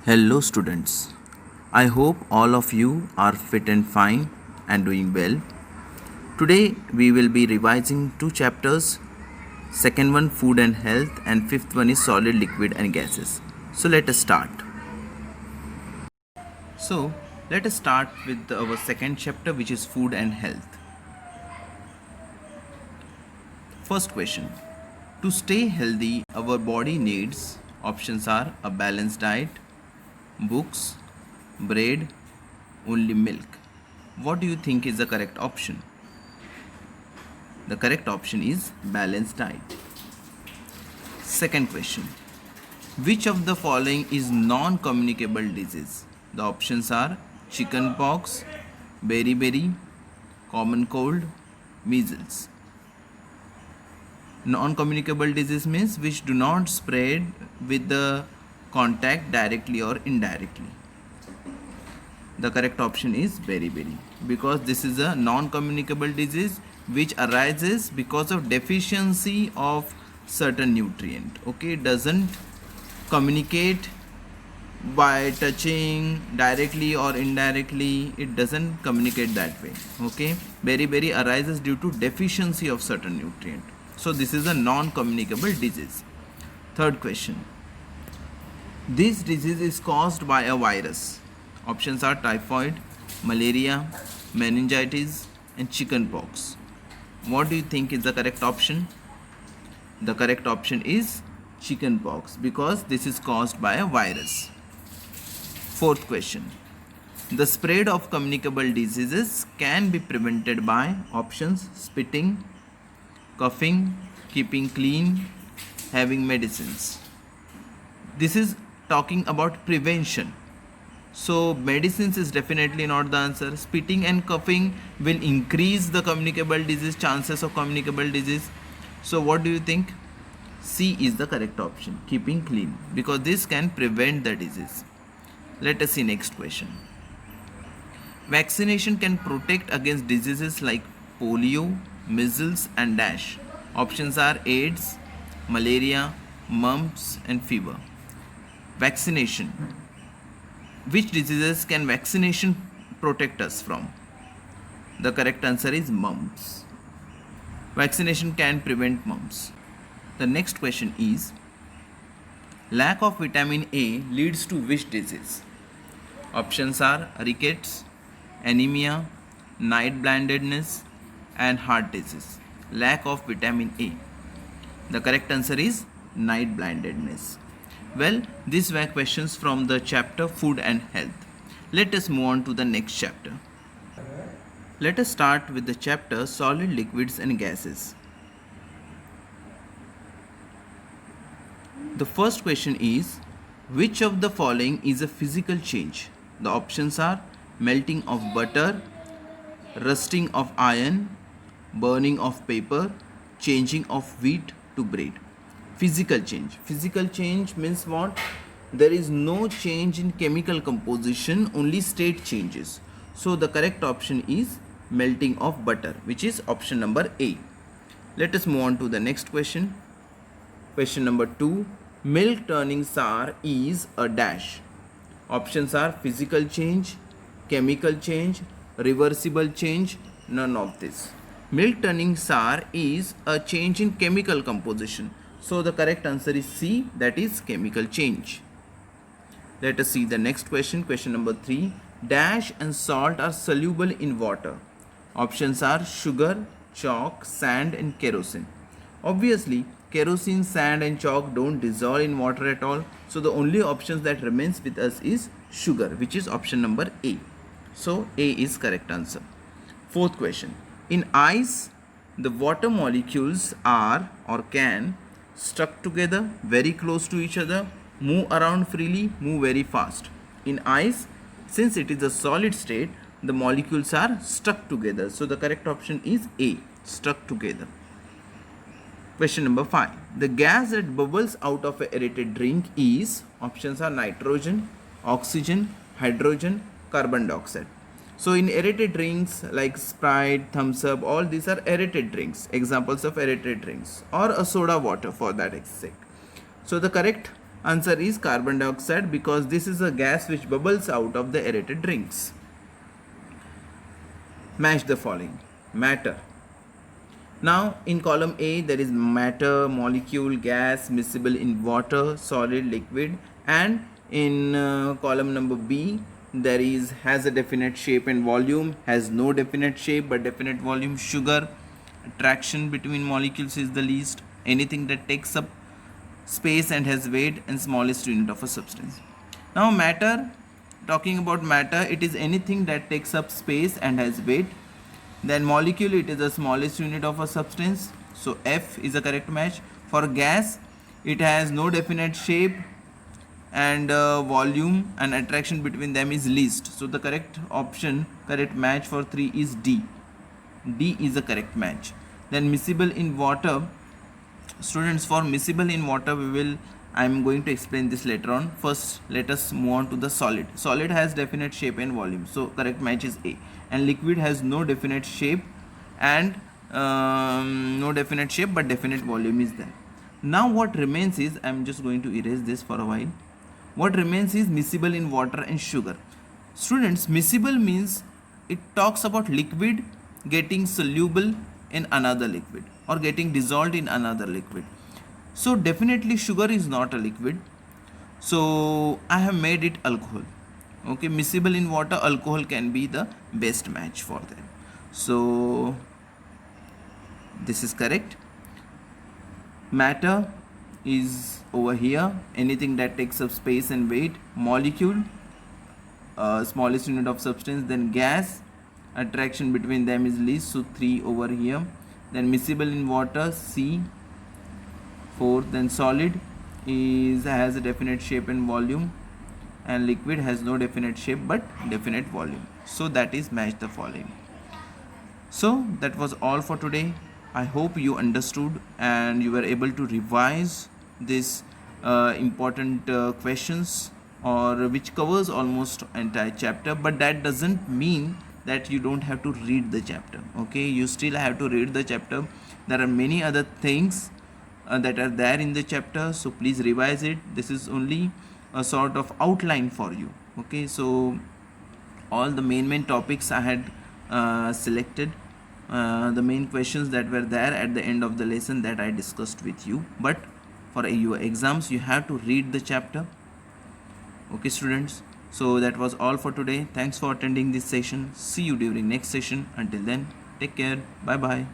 Hello, students. I hope all of you are fit and fine and doing well. Today, we will be revising two chapters. Second one, food and health, and fifth one is solid, liquid, and gases. So, let us start. So, let us start with our second chapter, which is food and health. First question: to stay healthy, our body needs options are a balanced diet, books, bread, only milk. What do you think is the correct option? The correct option is balanced diet. Second question: which of the following is non-communicable disease? The options are chickenpox, beriberi, common cold, measles. Non-communicable disease means which do not spread with the contact directly or indirectly. The correct option is beriberi, because this is a non-communicable disease which arises because of deficiency of certain nutrient. Okay, it doesn't communicate by touching directly or indirectly. It doesn't communicate that way. Okay, beriberi arises due to deficiency of certain nutrient. So this is a non-communicable disease. Third question: this disease is caused by a virus. Options are typhoid, malaria, meningitis, and chickenpox. What do you think is the correct option? The correct option is chickenpox, because this is caused by a virus. Fourth question: the spread of communicable diseases can be prevented by options: spitting, coughing, keeping clean, having medicines. This is talking about prevention. So medicines is definitely not the answer. Spitting and coughing will increase the communicable disease, chances of communicable disease. So what do you think? C is the correct option, keeping clean, because this can prevent the disease. Let us see next question. Vaccination can protect against diseases like polio, measles, and dash. Options are AIDS, malaria, mumps, and fever. Vaccination. Which diseases can vaccination protect us from? The correct answer is mumps. Vaccination can prevent mumps. The next question is: lack of vitamin A leads to which disease? Options are rickets, anemia, night blindness, and heart disease. Lack of vitamin A. The correct answer is night blindness. Well, these were questions from the chapter food and health. Let us move on to the next chapter. Let us start with the chapter solid, liquids, and gases. The first question is: which of the following is a physical change? The options are melting of butter, rusting of iron, burning of paper, changing of wheat to bread. Physical change. Physical change means what? There is no change in chemical composition, only state changes. So the correct option is melting of butter, which is option number A. Let us move on to the next question. Question number 2. Milk turning sour is a dash. Options are physical change, chemical change, reversible change, none of this. Milk turning sour is a change in chemical composition. So the correct answer is C, that is chemical change. Let us see the next question. Question number 3. Dash and salt are soluble in water. Options are sugar, chalk, sand, and kerosene. Obviously, kerosene, sand, and chalk don't dissolve in water at all. So the only options that remains with us is sugar, which is option number A. So A is correct answer. Fourth question. In ice, the water molecules are or can stuck together very close to each other, move around freely, move very fast. In ice, since it is a solid state, the molecules are stuck together. So the correct option is A, stuck together. Question number 5. The gas that bubbles out of an aerated drink is, options are nitrogen, oxygen, hydrogen, carbon dioxide. So in aerated drinks like Sprite, Thumbs Up, all these are aerated drinks, examples of aerated drinks, or a soda water for that sake. So the correct Answer is carbon dioxide, because this is a gas which bubbles out of the aerated drinks. Match the following. Matter. Now in column A there is matter, molecule, gas, miscible in water, solid, liquid, and in column number B there is has a definite shape and volume, has no definite shape but definite volume, sugar. Attraction between molecules is the least, anything that takes up space and has weight, and smallest unit of a substance. Now matter, talking about matter, it is anything that takes up space and has weight. Then molecule, it is the smallest unit of a substance, so F is a correct match. For gas, it has no definite shape and volume, and attraction between them is least, so the correct option, correct match for 3 is D. D is the correct match. Then miscible in water. Students, for miscible in water I am going to explain this later on. First let us move on to the solid. Solid has definite shape and volume, so correct match is A. And liquid has no definite shape and no definite shape but definite volume is there. Now what remains is, I am just going to erase this for a while. What remains is miscible in water and sugar. Students, miscible means it talks about liquid getting soluble in another liquid or getting dissolved in another liquid. So definitely sugar is not a liquid, so I have made it alcohol. Okay, miscible in water, alcohol can be the best match for them. So this is correct. Matter is over here, anything that takes up space and weight. Molecule, smallest unit of substance. Then gas, attraction between them is least, so 3 over here. Then miscible in water, C, 4. Then solid has a definite shape and volume, and liquid has no definite shape but definite volume, so that is match the following. So that was all for today. I hope you understood and you were able to revise this important questions, or which covers almost entire chapter, but that doesn't mean that you don't have to read the chapter. Okay, you still have to read the chapter. There are many other things that are there in the chapter, so please revise it. This is only a sort of outline for you. Okay, so all the main topics I had selected, the main questions that were there at the end of the lesson that I discussed with you, but for your exams you have to read the chapter. Okay students, so that was all for today. Thanks for attending this session. See you during next session. Until then, take care. Bye bye.